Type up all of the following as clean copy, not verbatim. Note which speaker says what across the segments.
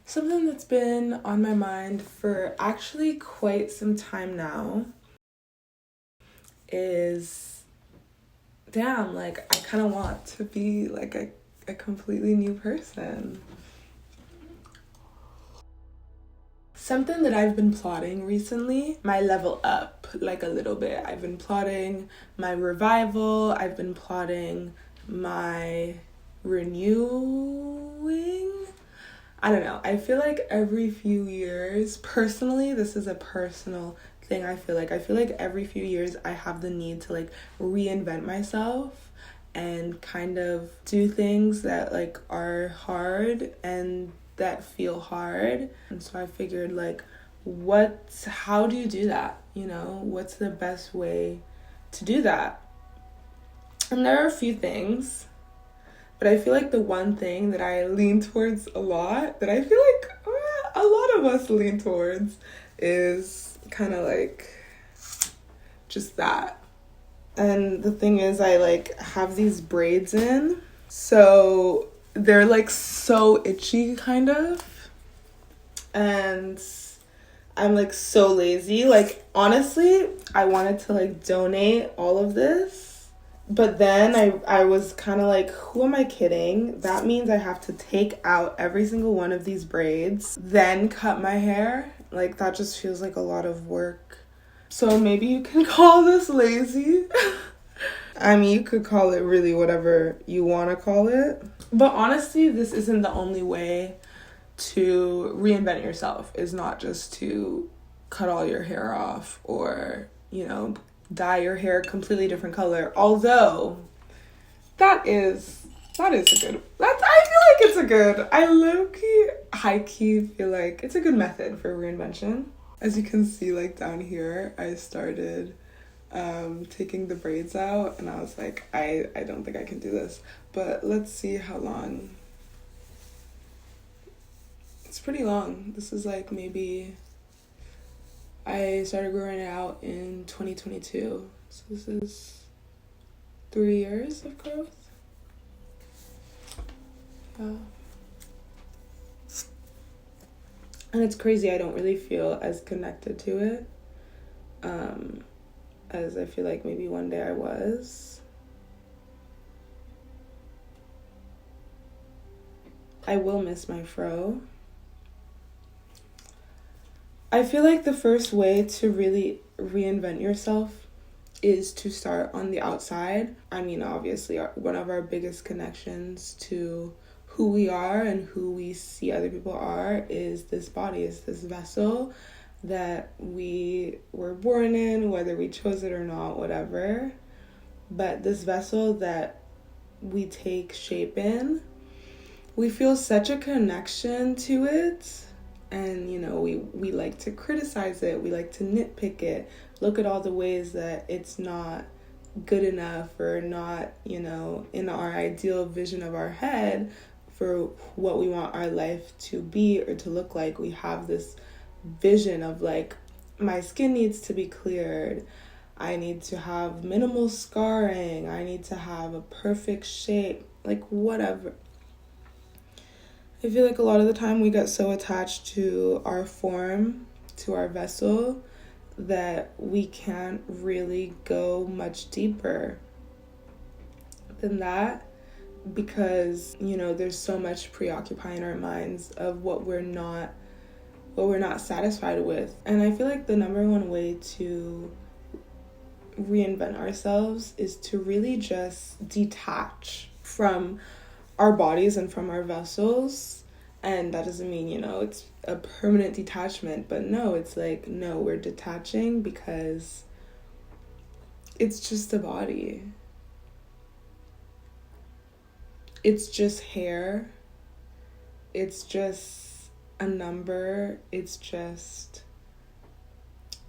Speaker 1: Something that's been on my mind for actually quite some time now is, damn, like, I kind of want to be like a completely new person. Something that I've been plotting recently, my level up, like a little bit. I've been plotting my revival, I've been plotting my renewing. I don't know. I feel like every few years, personally, this is a personal thing. I feel like every few years I have the need to like reinvent myself and kind of do things that like are hard and that feel hard. And so I figured like how do you do that? You know, what's the best way to do that? And there are a few things. But I feel like the one thing that I lean towards a lot, that I feel like a lot of us lean towards, is kind of like just that. And the thing is, I like have these braids in, so they're like so itchy kind of. And I'm like so lazy. Like honestly, I wanted to like donate all of this. But then I was kind of like, who am I kidding? That means I have to take out every single one of these braids, then cut my hair. Like, that just feels like a lot of work. So maybe you can call this lazy. I mean, you could call it really whatever you want to call it. But honestly, this isn't the only way to reinvent yourself. Is not just to cut all your hair off or, you know, dye your hair a completely different color. Although I feel like I low-key, high-key feel like it's a good method for reinvention. As you can see, like down here, I started taking the braids out and I was like, I don't think I can do this. But let's see how long. It's pretty long. This is like maybe I started growing it out in 2022. So this is 3 years of growth. And it's crazy. I don't really feel as connected to it as I feel like maybe one day I was. I will miss my fro. I feel like the first way to really reinvent yourself is to start on the outside. I mean, obviously, one of our biggest connections to who we are and who we see other people are is this body, is this vessel that we were born in, whether we chose it or not, whatever. But this vessel that we take shape in, we feel such a connection to it. And, you know, we like to criticize it. We like to nitpick it. Look at all the ways that it's not good enough or not, you know, in our ideal vision of our head for what we want our life to be or to look like. We have this vision of like, my skin needs to be cleared. I need to have minimal scarring. I need to have a perfect shape, like whatever. I feel like a lot of the time we get so attached to our form, to our vessel, that we can't really go much deeper than that because, you know, there's so much preoccupying our minds of what we're not satisfied with. And I feel like the number one way to reinvent ourselves is to really just detach from our bodies and from our vessels. And that doesn't mean, you know, it's a permanent detachment, but no, it's like, no, we're detaching because it's just a body. It's just hair. It's just a number. It's just,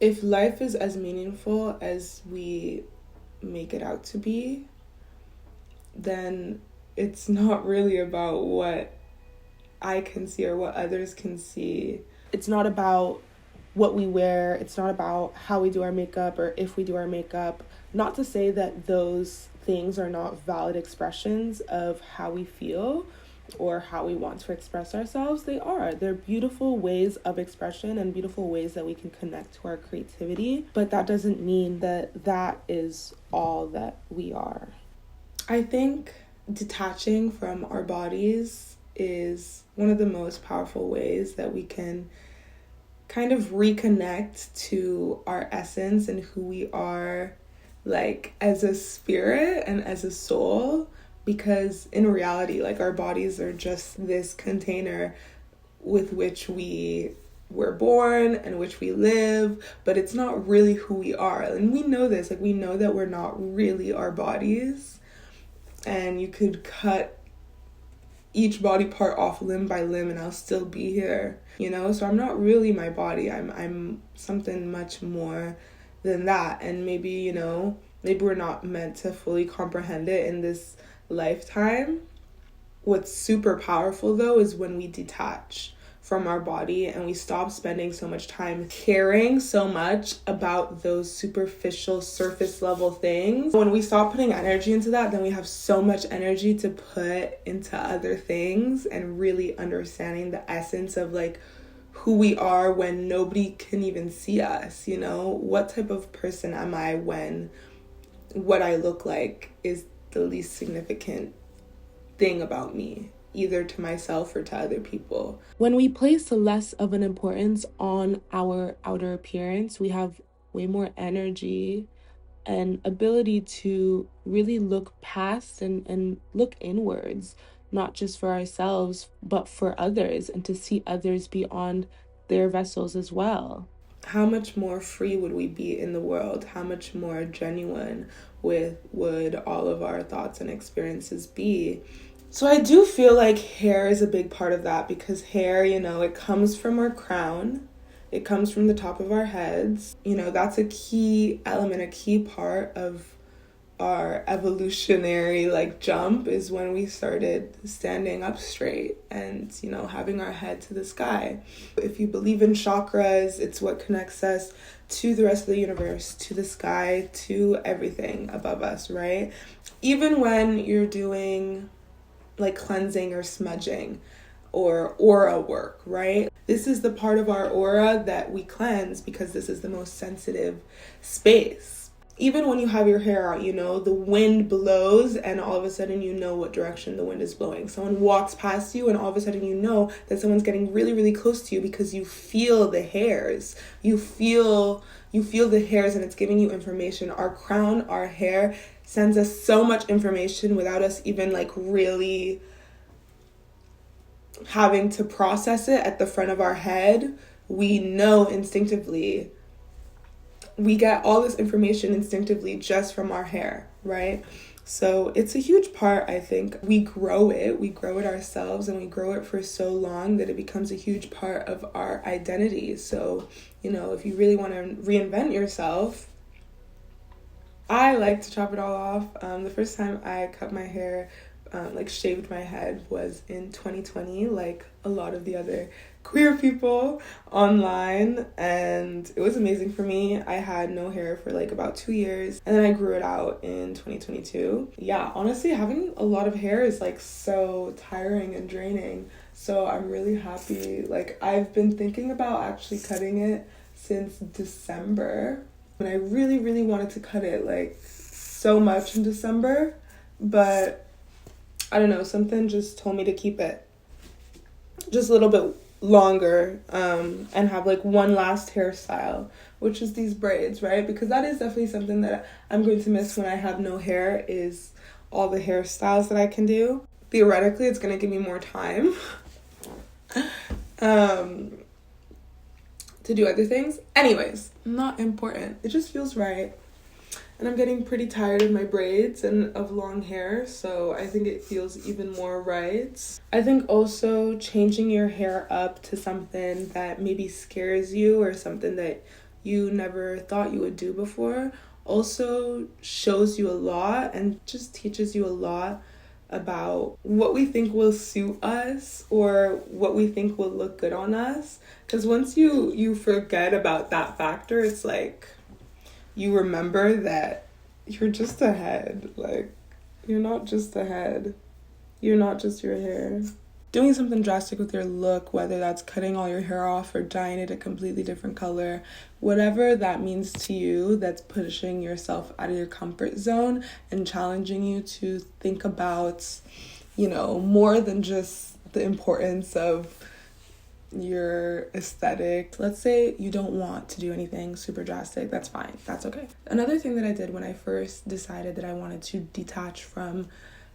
Speaker 1: if life is as meaningful as we make it out to be, then it's not really about what I can see or what others can see. It's not about what we wear. It's not about how we do our makeup or if we do our makeup. Not to say that those things are not valid expressions of how we feel, or how we want to express ourselves, they're beautiful ways of expression and beautiful ways that we can connect to our creativity, but that doesn't mean that that is all that we are. I think detaching from our bodies is one of the most powerful ways that we can kind of reconnect to our essence and who we are, like, as a spirit and as a soul. Because in reality, like, our bodies are just this container with which we were born and which we live, but it's not really who we are. And we know this, like, we know that we're not really our bodies. And you could cut each body part off limb by limb and I'll still be here, you know? So I'm not really my body. I'm something much more than that. And maybe, you know, maybe we're not meant to fully comprehend it in this lifetime. What's super powerful though is when we detach from our body and we stop spending so much time caring so much about those superficial surface level things. When we stop putting energy into that, then we have so much energy to put into other things and really understanding the essence of like who we are when nobody can even see us, you know? What type of person am I when what I look like is the least significant thing about me, either to myself or to other people. When we place less of an importance on our outer appearance, we have way more energy and ability to really look past and look inwards, not just for ourselves, but for others, and to see others beyond their vessels as well. How much more free would we be in the world? How much more genuine would all of our thoughts and experiences be? So I do feel like hair is a big part of that, because hair, you know, it comes from our crown. It comes from the top of our heads. You know, that's a key element, a key part of our evolutionary like jump, is when we started standing up straight and, you know, having our head to the sky. If you believe in chakras, it's what connects us to the rest of the universe, to the sky, to everything above us, right? Even when you're doing like cleansing or smudging or aura work, right? This is the part of our aura that we cleanse because this is the most sensitive space. Even when you have your hair out, you know, the wind blows and all of a sudden you know what direction the wind is blowing. Someone walks past you and all of a sudden you know that someone's getting really, really close to you because you feel the hairs. You feel the hairs and it's giving you information. Our crown, our hair sends us so much information without us even like really having to process it at the front of our head. We know instinctively. We get all this information instinctively just from our hair, right? So it's a huge part, I think. We grow it ourselves, and we grow it for so long that it becomes a huge part of our identity. So, you know, if you really want to reinvent yourself, I like to chop it all off. The first time I cut my hair, like shaved my head, was in 2020, like a lot of the other queer people online, and it was amazing for me. I had no hair for like about 2 years, and then I grew it out in 2022. Yeah, honestly, having a lot of hair is like so tiring and draining, so I'm really happy. Like, I've been thinking about actually cutting it since December, and I really, really wanted to cut it like so much in December, but I don't know, something just told me to keep it just a little bit longer, and have like one last hairstyle, which is these braids, right? Because that is definitely something that I'm going to miss when I have no hair, is all the hairstyles that I can do. Theoretically, it's going to give me more time to do other things. Anyways, not important. It just feels right. And I'm getting pretty tired of my braids and of long hair, so I think it feels even more right. I think also changing your hair up to something that maybe scares you or something that you never thought you would do before also shows you a lot and just teaches you a lot about what we think will suit us or what we think will look good on us. Because once you forget about that factor, it's like you remember that you're just a head. Like, you're not just a head. You're not just your hair. Doing something drastic with your look, whether that's cutting all your hair off or dyeing it a completely different color, whatever that means to you, that's pushing yourself out of your comfort zone and challenging you to think about, you know, more than just the importance of your aesthetic. Let's say you don't want to do anything super drastic. That's fine. That's okay. Another thing that I did when I first decided that I wanted to detach from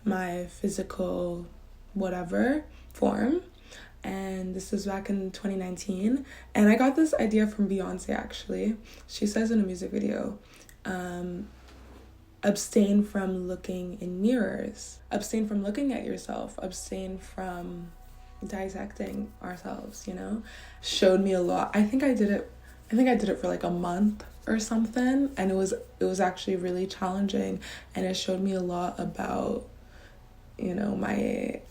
Speaker 1: my physical whatever form, and this was back in 2019, and I got this idea from Beyonce. Actually, she says in a music video, abstain from looking in mirrors, abstain from looking at yourself, abstain from dissecting ourselves, you know. Showed me a lot. I think I did it for like a month or something, and it was actually really challenging, and it showed me a lot about, you know, my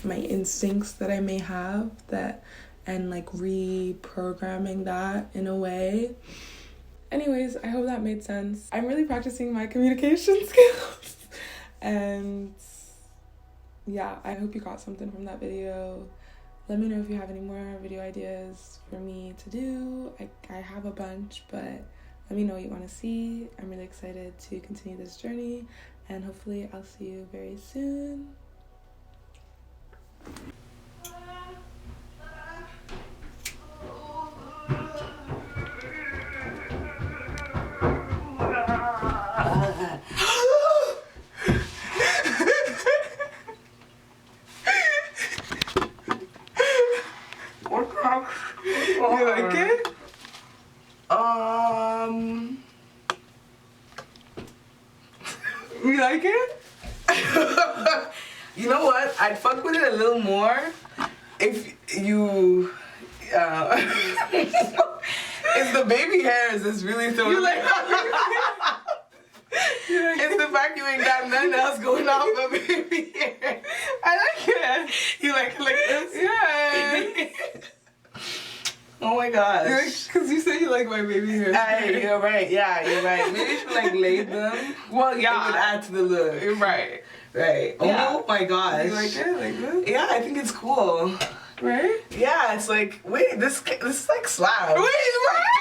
Speaker 1: instincts that I may have, that, and like reprogramming that in a way. Anyways, I hope that made sense. I'm really practicing my communication skills, and yeah, I hope you got something from that video. Let me know if you have any more video ideas for me to do. I have a bunch, but let me know what you want to see. I'm really excited to continue this journey, and hopefully I'll see you very soon. You like it? You like it?
Speaker 2: You know what? I'd fuck with it a little more if you, if the baby hairs is really throwing.
Speaker 1: You like
Speaker 2: It's the fact you ain't got nothing else going on but baby hair.
Speaker 1: I like it.
Speaker 2: You like it like this?
Speaker 1: Yeah.
Speaker 2: Oh my gosh.
Speaker 1: Because you said you like my baby hair.
Speaker 2: You're right. Yeah, you're right. Maybe you should like lace them.
Speaker 1: Well, yeah.
Speaker 2: It would add to the look.
Speaker 1: You're right.
Speaker 2: Right.
Speaker 1: Yeah.
Speaker 2: Oh my gosh.
Speaker 1: You like it like this?
Speaker 2: Yeah, I think it's cool.
Speaker 1: Right?
Speaker 2: Yeah, it's like, wait, this is like slab.
Speaker 1: Wait, right?